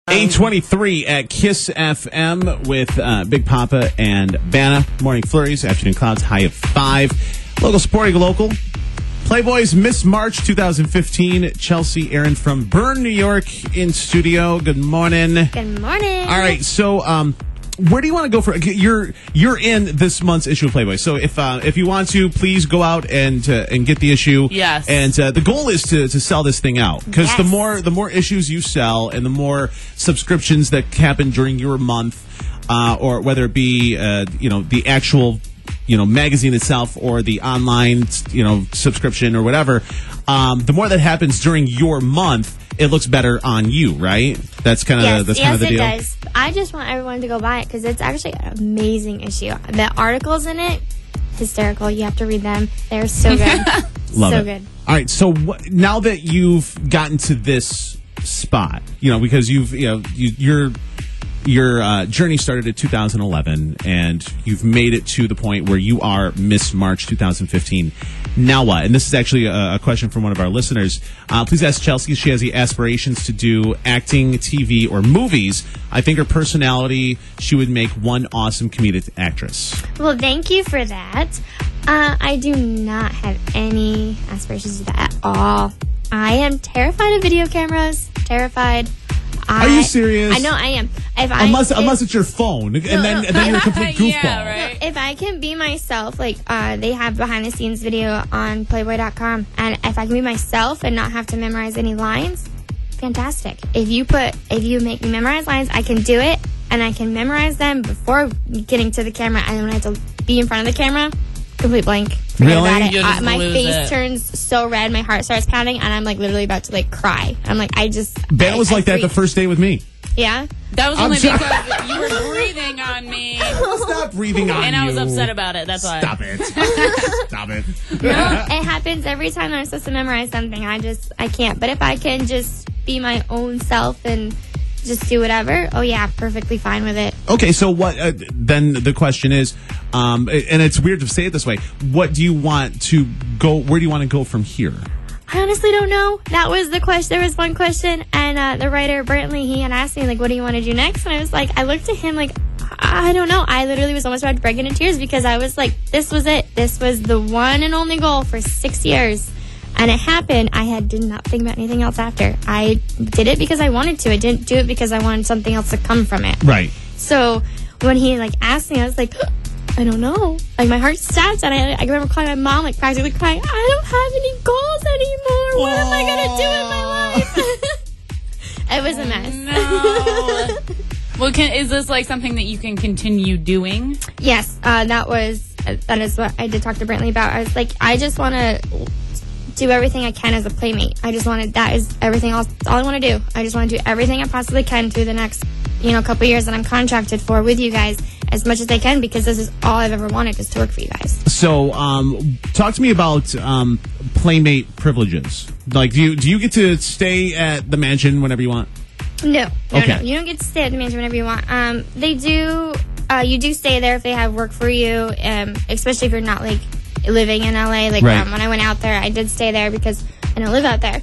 8:23 at Kiss FM with Big Poppa and Banna. Morning flurries, afternoon clouds, high of 5. Local sporting local. Playboy's Miss March 2015. Chelsie Aryn from Bern, New York in studio. Good morning. Good morning. All right, so where do you want to go for? You're in this month's issue of Playboy. So if you want to, please go out and get the issue. Yes. And the goal is to sell this thing out, because Yes. the more issues you sell and the more subscriptions that happen during your month, or whether it be the actual magazine itself or the online subscription or whatever, the more that happens during your month, it looks better on you, right? That's kind of the deal. Yes, it does. I just want everyone to go buy it because it's actually an amazing issue. The articles in it, hysterical. You have to read them. They're so good. Love so it. good. All right. So now that you've gotten to this spot, because your journey started at 2011, and you've made it to the point where you are Miss March 2015. Now what? And this is actually a question from one of our listeners. Please ask Chelsie. She has the aspirations to do acting, TV, or movies. I think her personality, she would make one awesome comedic actress. Well, thank you for that. I do not have any aspirations to that at all. I am terrified of video cameras. Terrified. Are you serious? I know I am. Unless it's your phone, and then you're a complete goofball. Yeah, right. If I can be myself, they have behind the scenes video on Playboy.com, and if I can be myself and not have to memorize any lines, fantastic. If you make me memorize lines, I can do it, and I can memorize them before getting to the camera, and then when I have to be in front of the camera, complete blank. Forget Really? about it. You'll just My lose face it. turns so red, my heart starts pounding, and I'm literally about to cry. I'm Ben was like that the first day with me. Yeah. That was I'm only sorry. because you were breathing on me. Stop breathing on And you. I was upset about it. That's why. Stop it. Stop it. No, it happens every time I'm supposed to memorize something. I can't. But if I can just be my own self and just do whatever, oh yeah, perfectly fine with it. Okay, so what? Then the question is, and it's weird to say it this way. What do you want to go? Where do you want to go from here? I honestly don't know. That was the question. There was one question, and the writer Brantley, he had asked me what do you want to do next? And I was like, I looked at him I don't know. I literally was almost about to break into tears because I was like, this was it. This was the one and only goal for 6 years. And it happened. I did not think about anything else after. I did it because I wanted to. I didn't do it because I wanted something else to come from it. Right. So when he asked me, I was like, I don't know. My heart stopped, and I remember calling my mom, practically crying. I don't have any goals anymore. What am I gonna do in my life? It was a mess. No. Well, is this something that you can continue doing? Yes, that is what I did talk to Brantley about. I was like, I just want to do everything I can as a playmate. That is everything else. All I want to do. I just want to do everything I possibly can through the next, couple years that I'm contracted for with you guys as much as I can, because this is all I've ever wanted, is to work for you guys. So, talk to me about playmate privileges. Do you get to stay at the mansion whenever you want? No. Okay. You don't get to stay at the mansion whenever you want. They do. You do stay there if they have work for you, especially if you're not living in LA. Right. When I went out there, I did stay there because I don't live out there.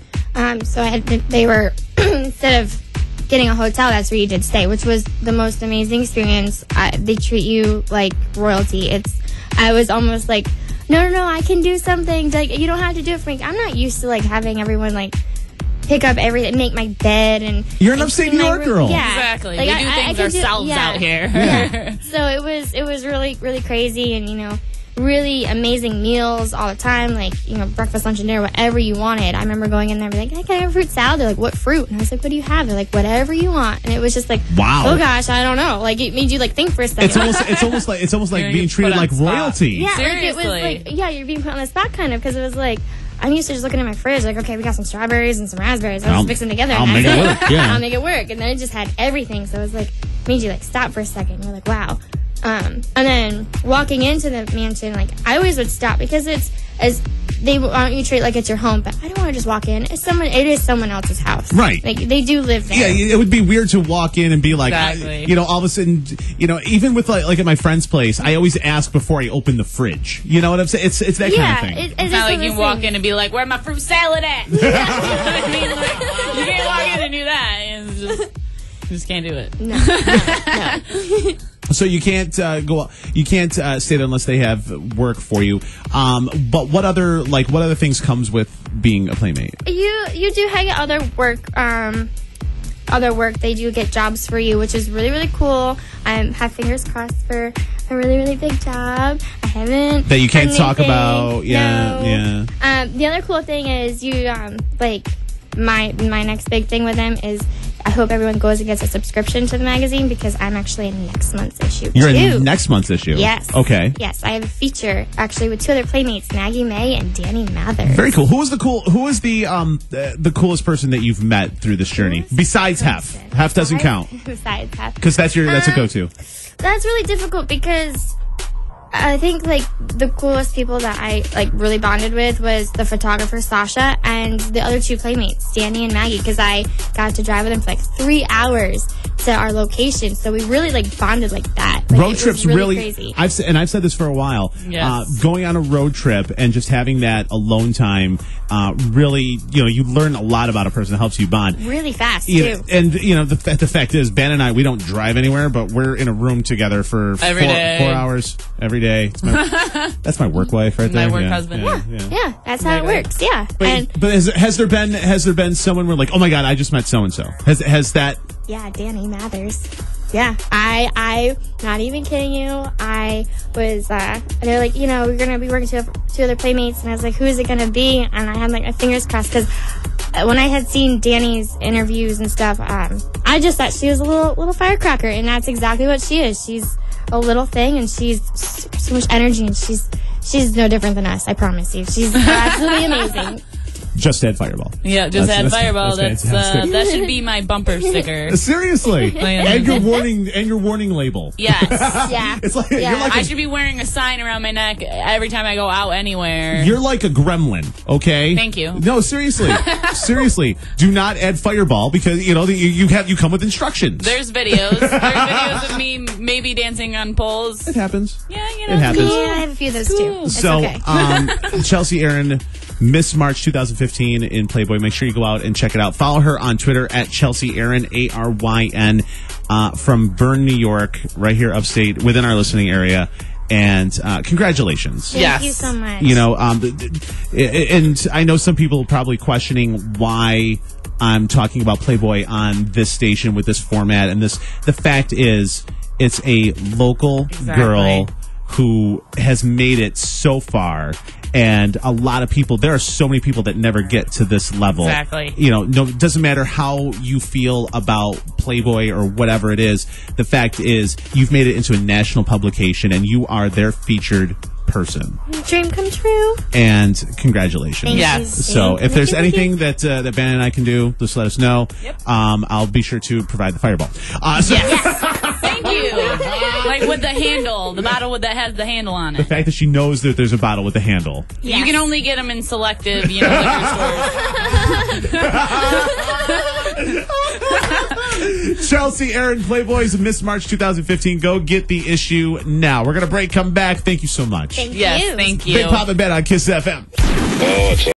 So they were instead of getting a hotel, that's where you did stay, which was the most amazing experience. They treat you like royalty. I was almost like, no, I can do something. You don't have to do it for me. I'm not used to having everyone pick up everything, make my bed, and you're an upstate New York girl. Yeah, exactly. We do things ourselves out here. Yeah. So it was really, really crazy, and really amazing meals all the time, breakfast, lunch, and dinner, whatever you wanted. I remember going in there and being like, hey, can I have a fruit salad? They're like, what fruit? And I was like, what do you have? They're like, whatever you want. And it was just wow. Oh gosh, I don't know. It made you think for a second. It's almost like being treated like royalty. Yeah, seriously. It was you're being put on the spot kind of, because it was I'm used to just looking at my fridge, okay, we got some strawberries and some raspberries. I'll just mix them together. I'll make it work. Yeah. I'll make it work. And then it just had everything. So it was made you stop for a second. You're like, wow. And then walking into the mansion, I always would stop because they want you to treat it like it's your home, but I don't want to just walk in. It is someone else's house. Right. They do live there. Yeah, it would be weird to walk in and be like, exactly. All of a sudden, even with at my friend's place, I always ask before I open the fridge. You know what I'm saying? It's that kind of thing. It's not like you walk in and be like, where's my fruit salad at? You know what I mean? You can't walk in and do that. It's just... Just can't do it. No. So you can't go. You can't stay there unless they have work for you. But what other things comes with being a playmate? You do get other work. Other work, they do get jobs for you, which is really, really cool. I have fingers crossed for a really, really big job. I haven't that you can't done talk anything. about. Yeah. The other cool thing is my next big thing with them is I hope everyone goes and gets a subscription to the magazine because I'm actually in next month's issue. You're in next month's issue? Yes. Okay. Yes, I have a feature actually with two other playmates, Maggie May and Danny Mathers. Very cool. Who is the coolest person that you've met through this journey? Besides Hef. Hef doesn't count. Besides Hef. Because that's a go-to. That's really difficult because I think the coolest people that I really bonded with was the photographer Sasha and the other two playmates, Danny and Maggie, because I got to drive with them for 3 hours to our location. So we really bonded like that. Road trips really crazy. I've said this for a while. Yes. Going on a road trip and just having that alone time, really, you learn a lot about a person that helps you bond really fast too. And the fact is, Ben and I, we don't drive anywhere, but we're in a room together for 4 hours every day. That's my work wife right there. My work husband. Yeah, that's how it works. Yeah. But has there been someone where oh my God, I just met so and so? Has that? Yeah, Danny Mathers. Yeah, I not even kidding you. I was, they're like, we're going to be working two other playmates. And I was like, who is it going to be? And I had my fingers crossed because when I had seen Danny's interviews and stuff, I just thought she was a little firecracker. And that's exactly what she is. She's a little thing and she's so much energy and she's no different than us. I promise you. She's absolutely amazing. Just add Fireball. Yeah, just add Fireball. That should be my bumper sticker. Seriously, and your warning label. Yes. Yeah. It's like I should be wearing a sign around my neck every time I go out anywhere. You're like a gremlin. Okay. Thank you. No, seriously, seriously. Do not add Fireball because you come with instructions. There's videos. There's videos of me maybe dancing on poles. It happens. Yeah, it happens. Yeah, I have a few of those too. It's so, okay. Chelsie Aryn, Miss March 2015 in Playboy. Make sure you go out and check it out. Follow her on Twitter at Chelsie Aryn, Aryn, from Bern, New York, right here upstate within our listening area. And congratulations. Thank you so much. And I know some people are probably questioning why I'm talking about Playboy on this station with this format. And the fact is, it's a local girl who has made it so far. And a lot of people, there are so many people that never get to this level. Exactly. It doesn't matter how you feel about Playboy or whatever it is. The fact is, you've made it into a national publication and you are their featured person. Dream come true. And congratulations. Thank you. So if there's anything that Ben and I can do, just let us know. Yep. I'll be sure to provide the Fireball. Thank you. With the handle, the bottle that has the handle on it. The fact that she knows that there's a bottle with the handle. Yes. You can only get them in selective, liquor stores. Chelsie Aryn, Playboy's Miss March 2015. Go get the issue now. We're going to break, come back. Thank you so much. Thank you. Yes, thank you. Big Poppa Banna on KISS FM.